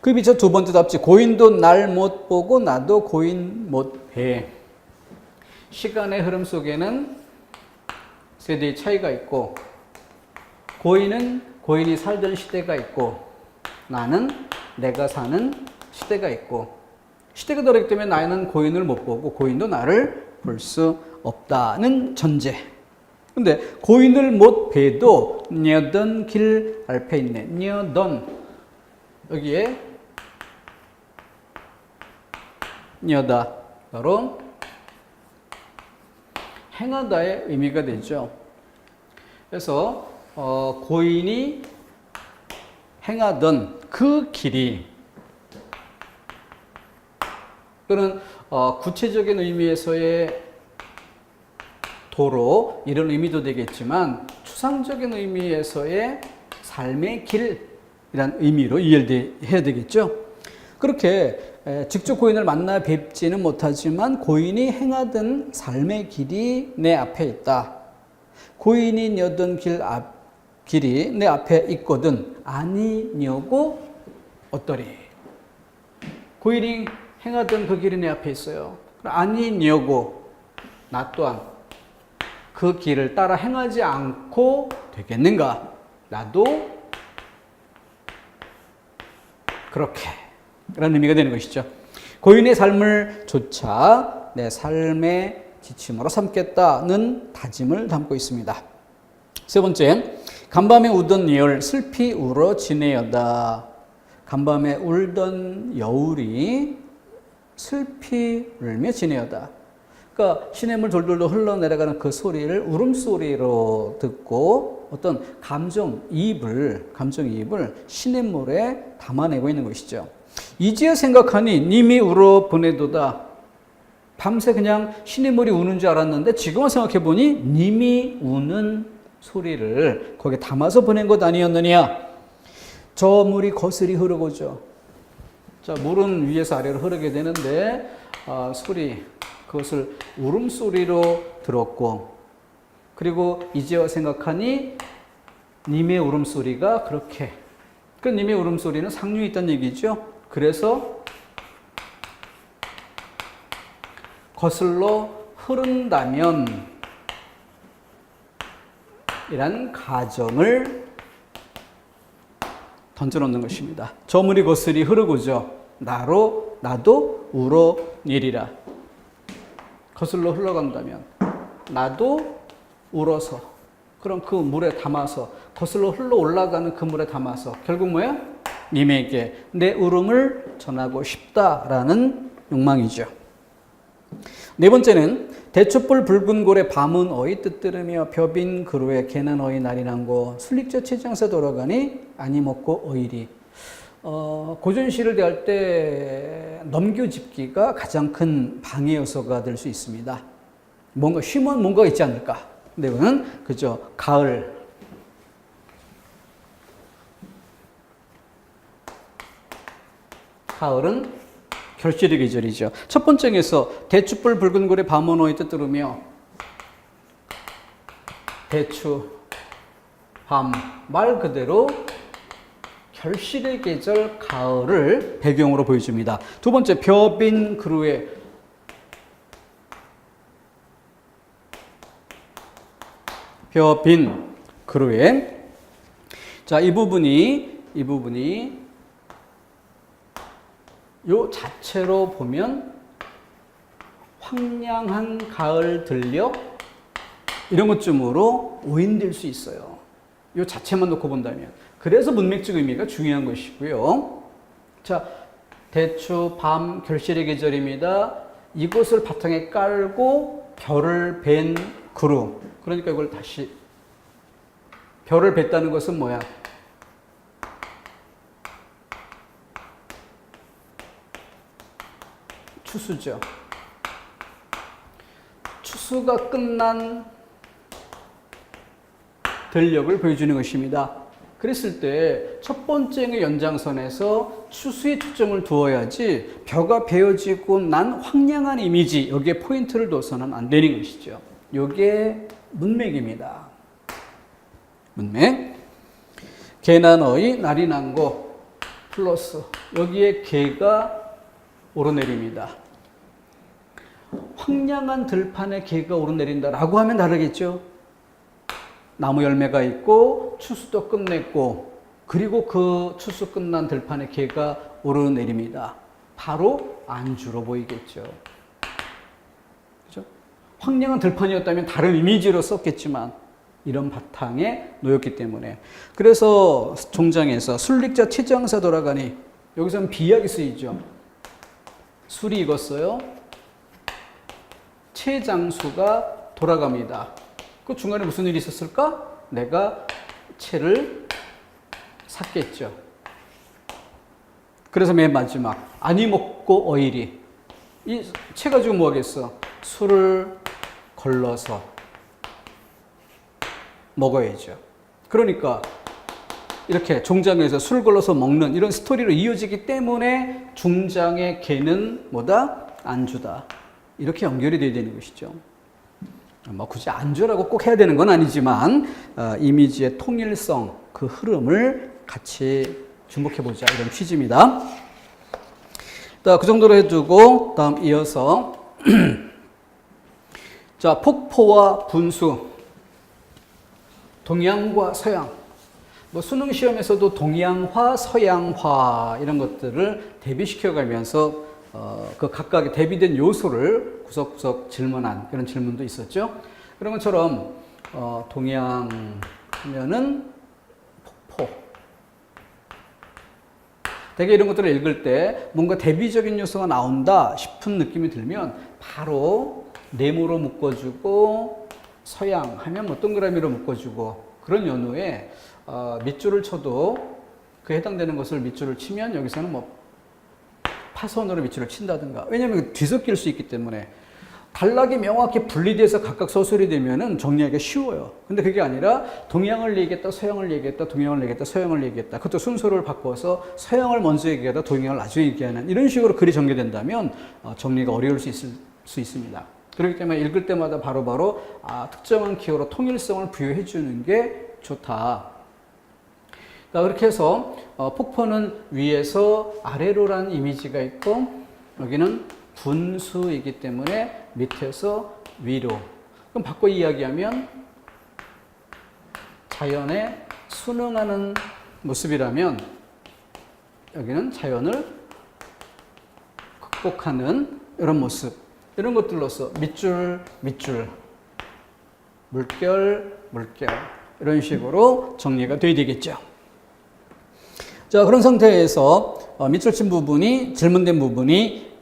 그 밑에 두 번째 답지, 고인도 날 못 보고 나도 고인 못 배. 시간의 흐름 속에는 세대의 차이가 있고 고인은 고인이 살던 시대가 있고 나는 내가 사는 시대가 있고 시대가 다르기 때문에 나는 고인을 못 보고 고인도 나를 볼 수 없다는 전제. 근데 고인을 못 뵈도 녀던 길 앞에 있네. 녀던, 여기에 녀다, 바로 행하다의 의미가 되죠. 그래서 고인이 행하던 그 길이, 그는 구체적인 의미에서의 도로, 이런 의미도 되겠지만 추상적인 의미에서의 삶의 길이란 의미로 이해해야 되겠죠. 그렇게 직접 고인을 만나 뵙지는 못하지만 고인이 행하던 삶의 길이 내 앞에 있다. 고인이 녀던 길이 내 앞에 있거든 아니냐고 어떠리. 고인이 행하던 그 길이 내 앞에 있어요. 아니냐고 나 또한 그 길을 따라 행하지 않고 되겠는가? 나도 그렇게 라는 의미가 되는 것이죠. 고인의 삶을 조차 내 삶의 지침으로 삼겠다는 다짐을 담고 있습니다. 세 번째, 간밤에 우던 여울 슬피 울어 지내어다. 간밤에 울던 여울이 슬피 울며 지내어다. 그러니까 시냇물 돌돌돌 흘러내려가는 그 소리를 울음소리로 듣고 어떤 감정이입을 시냇물에 담아내고 있는 것이죠. 이제야 생각하니 님이 울어 보내도다. 밤새 그냥 시냇물이 우는 줄 알았는데 지금 생각해 보니 님이 우는 소리를 거기에 담아서 보낸 것 아니었느냐. 저 물이 거슬이 흐르고죠. 자, 물은 위에서 아래로 흐르게 되는데 그것을 울음소리로 들었고, 그리고 이제와 생각하니 님의 울음소리가 그렇게, 그 님의 울음소리는 상류에 있다는 얘기죠. 그래서 거슬러 흐른다면 이란 가정을 던져놓는 것입니다. 저 물이 거슬이 흐르고죠. 나도 울어내리라. 거슬러 흘러간다면 나도 울어서, 그럼 그 물에 담아서, 거슬러 흘러 올라가는 그 물에 담아서 결국 뭐야? 님에게 내 울음을 전하고 싶다라는 욕망이죠. 네 번째는 대추불 붉은 골에 밤은 어이 뜨뜨르며 벼빈 그루에 개는 어이 날이 난고 술릭저 채장사 돌아가니 아니 먹고 어이리. 고전시를 대할 때 넘겨짚기가 가장 큰 방해 요소가 될 수 있습니다. 뭔가 쉬면 뭔가가 있지 않을까. 근데 이거는 그죠. 가을은 결실의 계절이죠. 첫 번째에서 대추불 붉은 골에 밤은 어이 뜨뜨르며, 대추, 밤, 말 그대로 결실의 계절 가을을 배경으로 보여줍니다. 두 번째, 벼빈 그루에, 자, 이 부분이 요 자체로 보면 황량한 가을 들녘 이런 것쯤으로 오인될 수 있어요. 요 자체만 놓고 본다면. 그래서 문맥적 의미가 중요한 것이고요. 자, 대추, 밤, 결실의 계절입니다. 이곳을 바탕에 깔고 별을 벤 그루. 그러니까 이걸 다시, 별을 뱉다는 것은 뭐야? 추수죠. 추수가 끝난 들녘을 보여주는 것입니다. 그랬을 때 첫 번째의 연장선에서 추수에 초점을 두어야지 벼가 베어지고 난 황량한 이미지, 여기에 포인트를 둬서는 안 되는 것이죠. 이게 문맥입니다. 문맥. 개난 어이 날이 난고 플러스 여기에 개가 오르내립니다. 황량한 들판에 개가 오르내린다라고 하면 다르겠죠. 나무 열매가 있고 추수도 끝냈고, 그리고 그 추수 끝난 들판에 개가 오르내립니다. 바로 안주로 보이겠죠. 그렇죠? 황량한 들판이었다면 다른 이미지로 썼겠지만 이런 바탕에 놓였기 때문에. 그래서 종장에서 술릭자 채장사 돌아가니, 여기서는 비약이 쓰이죠. 술이 익었어요. 채장수가 돌아갑니다. 그 중간에 무슨 일이 있었을까? 내가 채를 샀겠죠. 그래서 맨 마지막, 아니 먹고 어이리. 이 채 가지고 뭐 하겠어? 술을 걸러서 먹어야죠. 그러니까 이렇게 종장에서 술 걸러서 먹는 이런 스토리로 이어지기 때문에 중장의 개는 뭐다? 안주다. 이렇게 연결이 돼야 되는 것이죠. 뭐 굳이 안주라고 꼭 해야 되는 건 아니지만 이미지의 통일성, 그 흐름을 같이 주목해보자, 이런 취지입니다. 그 정도로 해두고 다음 이어서 자, 폭포와 분수, 동양과 서양. 뭐 수능 시험에서도 동양화, 서양화 이런 것들을 대비시켜 가면서 그 각각의 대비된 요소를 구석구석 질문한 그런 질문도 있었죠. 그런 것처럼 동양 하면은 폭포. 되게 이런 것들을 읽을 때 뭔가 대비적인 요소가 나온다 싶은 느낌이 들면 바로 네모로 묶어주고 서양 하면 뭐 동그라미로 묶어주고 그런 연호에 밑줄을 쳐도 그 해당되는 것을 밑줄을 치면 여기서는 뭐 파선으로 밑줄을 친다든가. 왜냐하면 뒤섞일 수 있기 때문에 단락이 명확히 분리돼서 각각 서술이 되면은 정리하기가 쉬워요. 근데 그게 아니라 동양을 얘기했다, 서양을 얘기했다, 동양을 얘기했다, 서양을 얘기했다. 그것도 순서를 바꿔서 서양을 먼저 얘기하다, 동양을 나중에 얘기하는 이런 식으로 글이 전개된다면 정리가 어려울 수 있습니다. 그렇기 때문에 읽을 때마다 바로바로 특정한 기호로 통일성을 부여해 주는 게 좋다. 그렇게 해서 폭포는 위에서 아래로라는 이미지가 있고 여기는 분수이기 때문에 밑에서 위로. 그럼 바꿔 이야기하면 자연에 순응하는 모습이라면 여기는 자연을 극복하는 이런 모습. 이런 것들로서 밑줄, 밑줄, 물결, 물결 이런 식으로 정리가 돼야 되겠죠. 자, 그런 상태에서 밑줄 친 부분이 질문된 부분이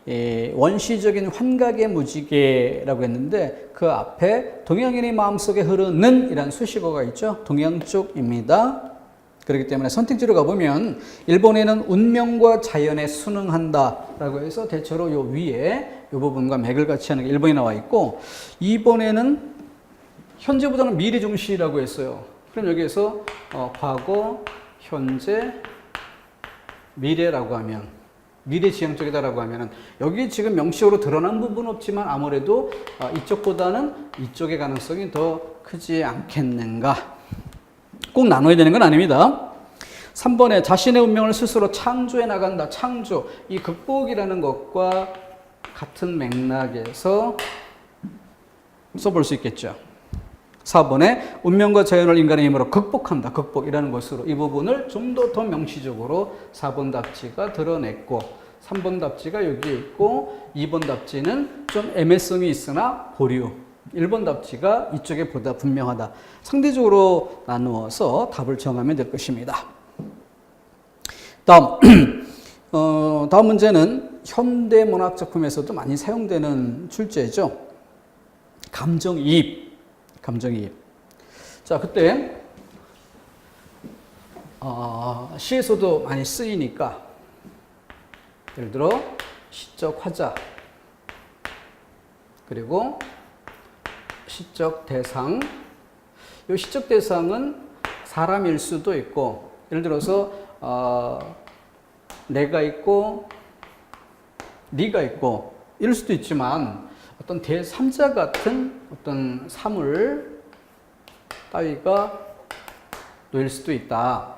원시적인 환각의 무지개라고 했는데 그 앞에 동양인의 마음속에 흐르는 이란 수식어가 있죠. 동양 쪽입니다. 그렇기 때문에 선택지로 가보면 일본에는 운명과 자연에 순응한다 라고 해서 대체로 요 위에 요 부분과 맥을 같이 하는 게 일본에 나와 있고 2번에는 현재보다는 미래 중시라고 했어요. 그럼 여기에서 과거, 현재, 미래라고 하면 미래지향적이다라고 하면은 여기 지금 명시적으로 드러난 부분은 없지만 아무래도 이쪽보다는 이쪽의 가능성이 더 크지 않겠는가. 꼭 나눠야 되는 건 아닙니다. 3번에 자신의 운명을 스스로 창조해 나간다. 창조. 이 극복이라는 것과 같은 맥락에서 써볼 수 있겠죠. 4번에 운명과 자연을 인간의 힘으로 극복한다. 극복이라는 것으로 이 부분을 좀 더 명시적으로 4번 답지가 드러냈고 3번 답지가 여기에 있고 2번 답지는 좀 애매성이 있으나 보류. 1번 답지가 이쪽에 보다 분명하다. 상대적으로 나누어서 답을 정하면 될 것입니다. 다음 문제는 현대문학 작품에서도 많이 사용되는 출제죠. 감정이입. 감정이입. 자, 그때 시에서도 많이 쓰이니까 예를 들어 시적 화자 그리고 시적 대상. 이 시적 대상은 사람일 수도 있고 예를 들어서 내가 있고 네가 있고 이럴 수도 있지만 어떤 제3자 같은 어떤 사물 따위가 놓일 수도 있다.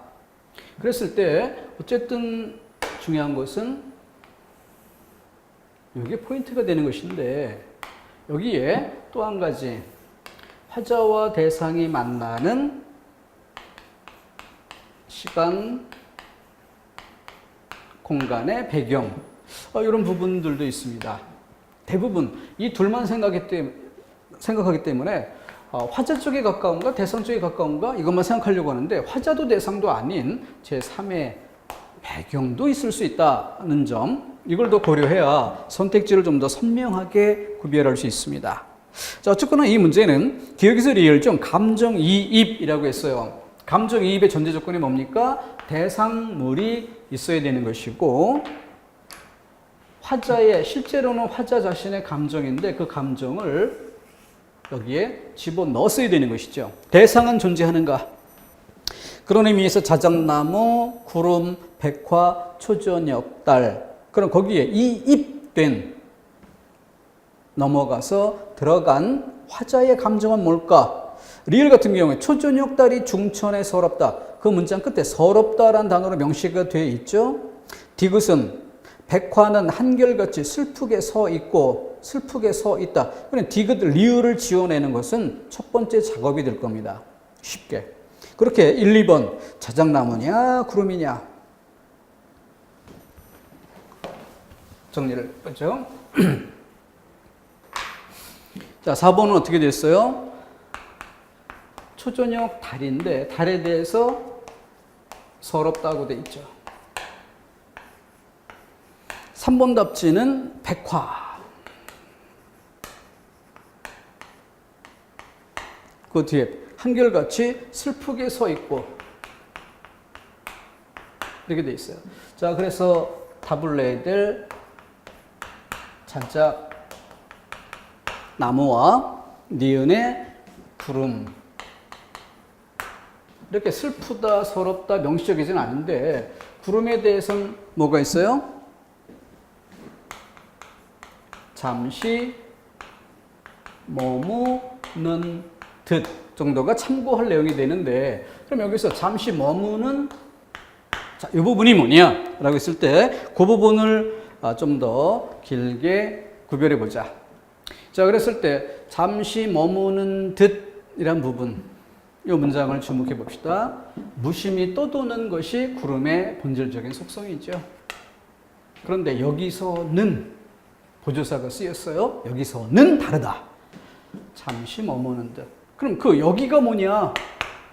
그랬을 때 어쨌든 중요한 것은 이게 포인트가 되는 것인데 여기에 또 한 가지 화자와 대상이 만나는 시간, 공간의 배경 이런 부분들도 있습니다. 대부분 이 둘만 생각하기 때문에 화자 쪽에 가까운가 대상 쪽에 가까운가 이것만 생각하려고 하는데 화자도 대상도 아닌 제3의 배경도 있을 수 있다는 점 이걸 더 고려해야 선택지를 좀 더 선명하게 구별할 수 있습니다. 자, 어쨌거나 이 문제는 기억에서 리을종 감정이입이라고 했어요. 감정이입의 전제 조건이 뭡니까? 대상물이 있어야 되는 것이고 화자의 실제로는 화자 자신의 감정인데 그 감정을 여기에 집어넣었어야 되는 것이죠. 대상은 존재하는가? 그런 의미에서 자작나무, 구름, 백화, 초저녁, 달. 그럼 거기에 이 입된 넘어가서 들어간 화자의 감정은 뭘까? 리을 같은 경우에 초저녁 달이 중천에 서럽다. 그 문장 끝에 서럽다라는 단어로 명시가 되어 있죠. 디귿은 백화는 한결같이 슬프게 서 있고 슬프게 서 있다. 그럼 디귿 리을을 지어내는 것은 첫 번째 작업이 될 겁니다. 쉽게. 그렇게 1, 2번 자작나무냐 구름이냐. 정리를 했죠. 자, 4번은 어떻게 됐어요? 초저녁 달인데 달에 대해서 서럽다고 돼 있죠. 3번 답지는 백화. 그 뒤에 한결같이 슬프게 서 있고 이렇게 돼 있어요. 자, 그래서 답을 내야 될 잔짝 나무와 니은의 구름. 이렇게 슬프다, 서럽다, 명시적이진 않은데 구름에 대해서는 뭐가 있어요? 잠시 머무는 듯 정도가 참고할 내용이 되는데, 그럼 여기서 잠시 머무는, 자, 이 부분이 뭐냐? 라고 했을 때 그 부분을 좀 더 길게 구별해 보자. 자, 그랬을 때 잠시 머무는 듯이란 부분, 이 문장을 주목해 봅시다. 무심히 떠도는 것이 구름의 본질적인 속성이죠. 그런데 여기서는 보조사가 쓰였어요. 여기서는 다르다. 잠시 머무는 듯. 그럼 그 여기가 뭐냐?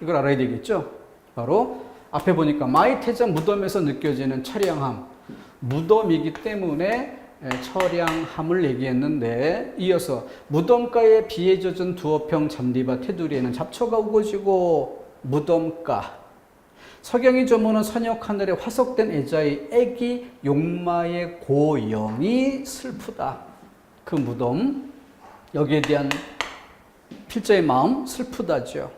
이걸 알아야 되겠죠. 바로 앞에 보니까 마이태자 무덤에서 느껴지는 처량함. 무덤이기 때문에 처량함을 얘기했는데, 이어서 무덤가에 비에 젖은 두어평 잔디밭 테두리에는 잡초가 우거지고 무덤가. 석영이 저무는 선역 하늘에 화석된 애자의 애기 용마의 고영이 슬프다. 그 무덤, 여기에 대한 필자의 마음 슬프다죠.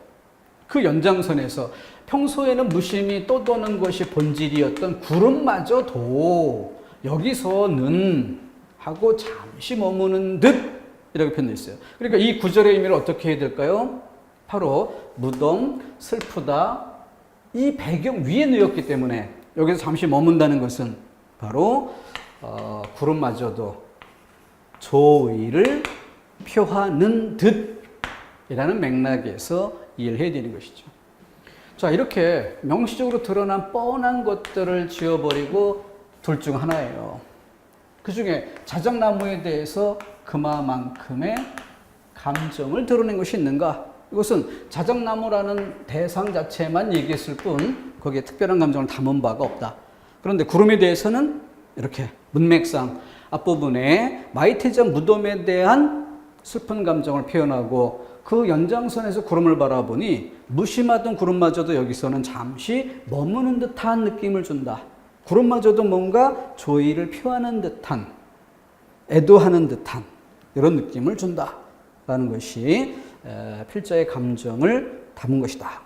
그 연장선에서 평소에는 무심히 떠도는 것이 본질이었던 구름마저도 여기서는 하고 잠시 머무는 듯 이렇게 표현되어 있어요. 그러니까 이 구절의 의미를 어떻게 해야 될까요? 바로 무덤, 슬프다, 이 배경 위에 놓였기 때문에 여기서 잠시 머문다는 것은 바로 구름마저도 조의를 표하는 듯이라는 맥락에서 이해를 해야 되는 것이죠. 자, 이렇게 명시적으로 드러난 뻔한 것들을 지워버리고 둘 중 하나예요. 그 중에 자작나무에 대해서 그만큼의 감정을 드러낸 것이 있는가? 이것은 자작나무라는 대상 자체만 얘기했을 뿐 거기에 특별한 감정을 담은 바가 없다. 그런데 구름에 대해서는 이렇게 문맥상 앞부분에 마이태자 무덤에 대한 슬픈 감정을 표현하고 그 연장선에서 구름을 바라보니 무심하던 구름마저도 여기서는 잠시 머무는 듯한 느낌을 준다. 구름마저도 뭔가 조의를 표하는 듯한, 애도하는 듯한 이런 느낌을 준다라는 것이 필자의 감정을 담은 것이다.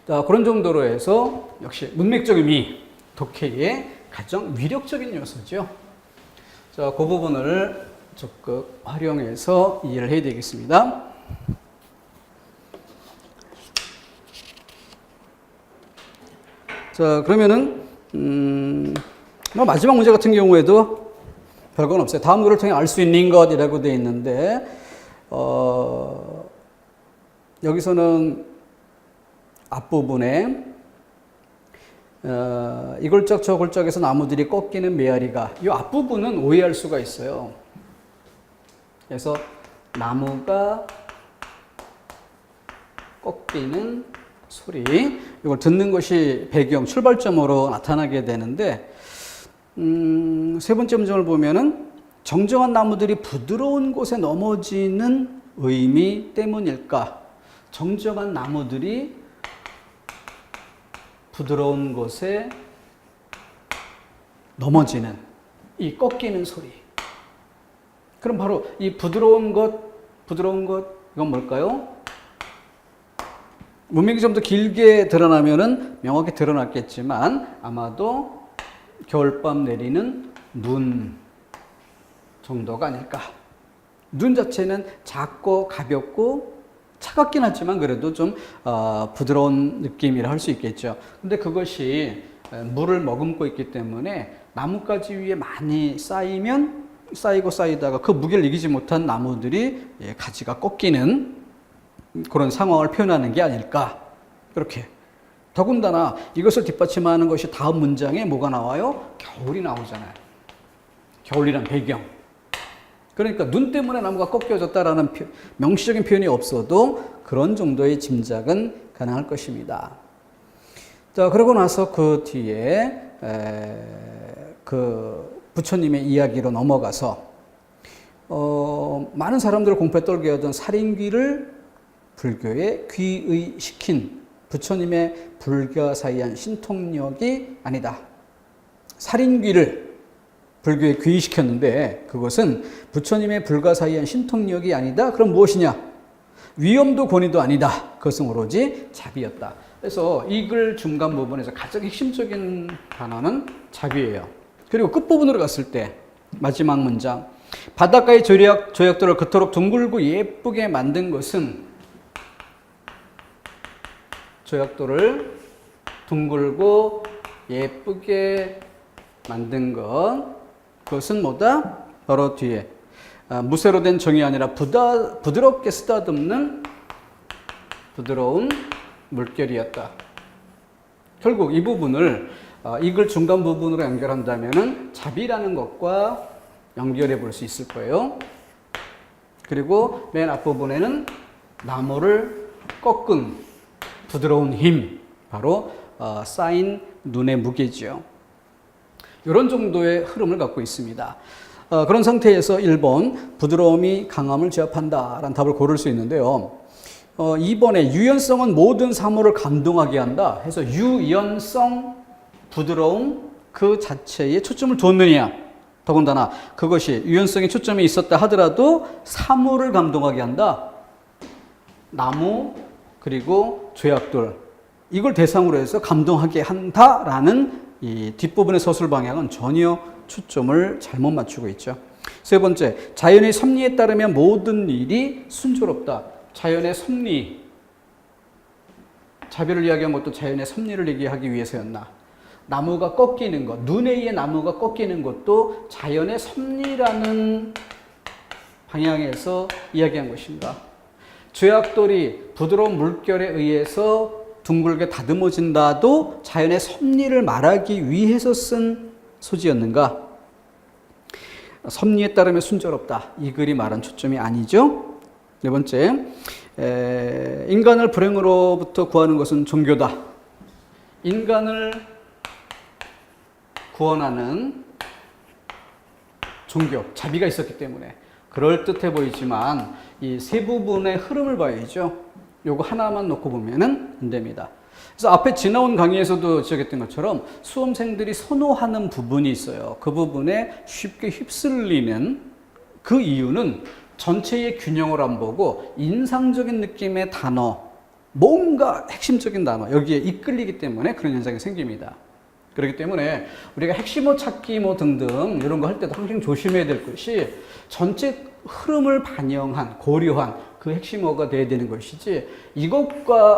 자, 그런 정도로 해서 역시 문맥적 의미, 독해의 가장 위력적인 요소죠. 자, 그 부분을 적극 활용해서 이해를 해야 되겠습니다. 자, 그러면은 마지막 문제 같은 경우에도 별건 없어요. 다음 글을 통해 알 수 있는 것이라고 되어 있는데 여기서는 앞부분에 이 골짝 저 골짝에서 나무들이 꺾이는 메아리가, 이 앞부분은 오해할 수가 있어요. 그래서 나무가 꺾이는 소리, 이걸 듣는 것이 배경, 출발점으로 나타나게 되는데, 세 번째 문장을 보면은 정정한 나무들이 부드러운 곳에 넘어지는 의미 때문일까? 정정한 나무들이 부드러운 곳에 넘어지는 이 꺾이는 소리. 그럼 바로 이 부드러운 것, 이건 뭘까요? 문맥이 좀 더 길게 드러나면은 명확히 드러났겠지만 아마도 겨울밤 내리는 눈 정도가 아닐까. 눈 자체는 작고 가볍고 차갑긴 하지만 그래도 좀 부드러운 느낌이라 할 수 있겠죠. 근데 그것이 물을 머금고 있기 때문에 나뭇가지 위에 많이 쌓이면 쌓이고 쌓이다가 그 무게를 이기지 못한 나무들이 가지가 꺾이는 그런 상황을 표현하는 게 아닐까. 그렇게. 더군다나 이것을 뒷받침하는 것이 다음 문장에 뭐가 나와요? 겨울이 나오잖아요. 겨울이란 배경. 그러니까 눈 때문에 나무가 꺾여졌다라는 명시적인 표현이 없어도 그런 정도의 짐작은 가능할 것입니다. 자, 그러고 나서 그 뒤에 그 부처님의 이야기로 넘어가서 많은 사람들을 공포에 떨게 하던 살인귀를 불교에 귀의시킨 부처님의 불가사의한 신통력이 아니다. 살인귀를 불교에 귀의시켰는데 그것은 부처님의 불가사의한 신통력이 아니다. 그럼 무엇이냐? 위엄도 권위도 아니다. 그것은 오로지 자비였다. 그래서 이 글 중간 부분에서 가장 핵심적인 단어는 자비예요. 그리고 끝부분으로 갔을 때 마지막 문장, 바닷가의 조약돌을 그토록 둥글고 예쁘게 만든 것은, 조약돌을 둥글고 예쁘게 만든 것, 그것은 뭐다? 바로 뒤에 무쇠로 된 정이 아니라 부드럽게 쓰다듬는 부드러운 물결이었다. 결국 이 부분을 이 글 중간 부분으로 연결한다면 자비라는 것과 연결해 볼 수 있을 거예요. 그리고 맨 앞부분에는 나무를 꺾은 부드러운 힘, 바로 쌓인 눈의 무게지요. 이런 정도의 흐름을 갖고 있습니다. 그런 상태에서 1번 부드러움이 강함을 제압한다라는 답을 고를 수 있는데요. 2번에 유연성은 모든 사물을 감동하게 한다 해서 유연성, 부드러움 그 자체에 초점을 두었느냐. 더군다나 그것이 유연성에 초점이 있었다 하더라도 사물을 감동하게 한다. 나무 그리고 조약돌, 이걸 대상으로 해서 감동하게 한다라는 이 뒷부분의 서술 방향은 전혀 초점을 잘못 맞추고 있죠. 세 번째, 자연의 섭리에 따르면 모든 일이 순조롭다. 자연의 섭리, 자비를 이야기한 것도 자연의 섭리를 얘기하기 위해서였나? 나무가 꺾이는 것, 눈에 의해 나무가 꺾이는 것도 자연의 섭리라는 방향에서 이야기한 것인가? 조약돌이 부드러운 물결에 의해서 둥글게 다듬어진다도 자연의 섭리를 말하기 위해서 쓴 소지였는가? 섭리에 따르면 순조롭다. 이 글이 말한 초점이 아니죠. 네 번째, 인간을 불행으로부터 구하는 것은 종교다. 인간을 구원하는 종교, 자비가 있었기 때문에 그럴듯해 보이지만 이 세 부분의 흐름을 봐야죠. 요거 하나만 놓고 보면은 안 됩니다. 그래서 앞에 지나온 강의에서도 지적했던 것처럼 수험생들이 선호하는 부분이 있어요. 그 부분에 쉽게 휩쓸리는 그 이유는 전체의 균형을 안 보고 인상적인 느낌의 단어, 뭔가 핵심적인 단어, 여기에 이끌리기 때문에 그런 현상이 생깁니다. 그렇기 때문에 우리가 핵심어 찾기 뭐 등등 이런 거 할 때도 항상 조심해야 될 것이 전체 흐름을 반영한, 고려한 그 핵심어가 돼야 되는 것이지 이것과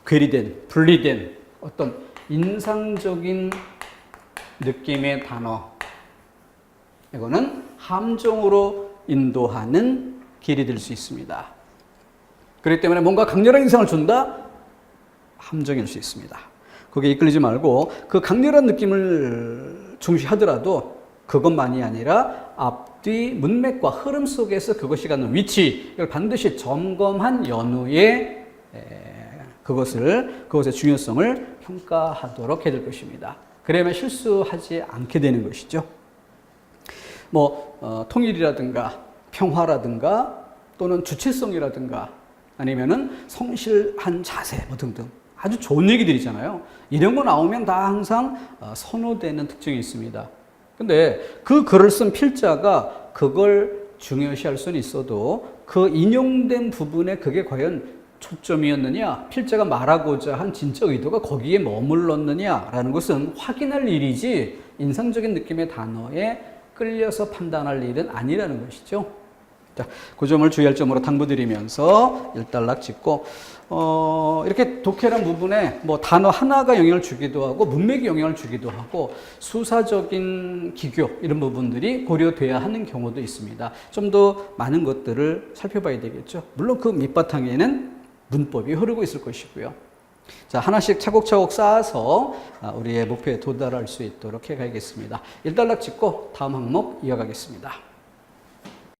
괴리된, 분리된 어떤 인상적인 느낌의 단어, 이거는 함정으로 인도하는 길이 될 수 있습니다. 그렇기 때문에 뭔가 강렬한 인상을 준다? 함정일 수 있습니다. 거기에 이끌리지 말고 그 강렬한 느낌을 중시하더라도 그것만이 아니라 앞뒤 문맥과 흐름 속에서 그것이 갖는 위치, 이걸 반드시 점검한 연후에 그것의 중요성을 평가하도록 해야 될 것입니다. 그러면 실수하지 않게 되는 것이죠. 통일이라든가 평화라든가 또는 주체성이라든가 아니면은 성실한 자세 등등 아주 좋은 얘기들이잖아요. 이런 거 나오면 다 항상 선호되는 특징이 있습니다. 근데 그 글을 쓴 필자가 그걸 중요시할 수는 있어도 그 인용된 부분에 그게 과연 초점이었느냐, 필자가 말하고자 한 진짜 의도가 거기에 머물렀느냐라는 것은 확인할 일이지 인상적인 느낌의 단어에 끌려서 판단할 일은 아니라는 것이죠. 자, 그 점을 주의할 점으로 당부드리면서 일단락 짓고 이렇게 독해란 부분에 단어 하나가 영향을 주기도 하고 문맥이 영향을 주기도 하고 수사적인 기교 이런 부분들이 고려돼야 하는 경우도 있습니다. 좀 더 많은 것들을 살펴봐야 되겠죠. 물론 그 밑바탕에는 문법이 흐르고 있을 것이고요. 자, 하나씩 차곡차곡 쌓아서 우리의 목표에 도달할 수 있도록 해가겠습니다. 1단락 찍고 다음 항목 이어가겠습니다.